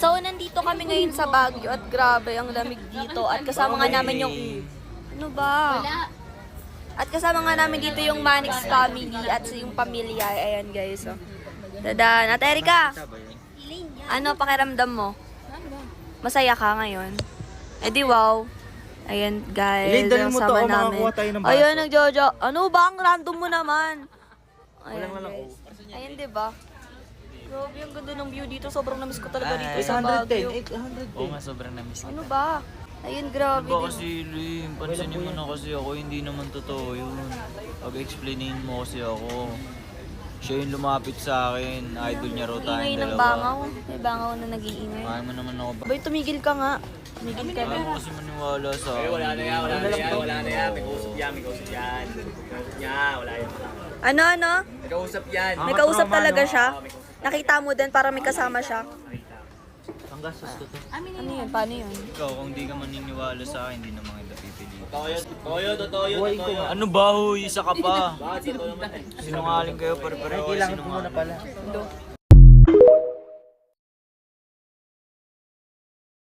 So, nandito kami ngayon sa Baguio at grabe, ang lamig dito. At kasama nga namin yung... Ano ba? At kasama nga namin dito yung Manix family at yung pamilya. Ayan guys, oh. Dadan. At Erika, ano pakiramdam mo? Masaya ka ngayon? Eh di wow. Ayan guys, Dalhin mo to, sama o namin. makakuha tayo ng baso. Ayun, nagjojo. Ano ba? Ang random mo naman. Ayan guys. Ayan diba? Grabe, ang ganda ng view dito. Sobrang namiss ko talaga dito sa Baguio. 810. Oo nga, sobrang namiss kita. Ano ba? Ayun, grabe. Ba kasi, Lim, pansinin mo na kasi ako, hindi naman totoo yun. Pag-explainin mo kasi ako. Siya yung lumapit sa akin, idol niya raw Ingay tayong ng dalawa. bangaw. May bangaw na nag-iingay. Kaya mo naman ako ba? Boy, tumigil ka nga. Tumigil ka Kaya na. mo kasi maniwala sa akin. Wala na yan. May kausap yan. May kausap niya. Wala yan. Ano? May kausap yan. May kausap talaga siya? Nakita mo din para may kasama siya? Ang gastos ko to. Ano yun? Paano yun? Ikaw, kung di ka maniniwala sa akin, hindi naman kita pipiliin. Totoo yun. Ano ba, huy? Isa ka pa. Bakit sino naman eh? Sinungaling kayo, pare-pareho kayo Kailangan ko muna sinungaling. pala.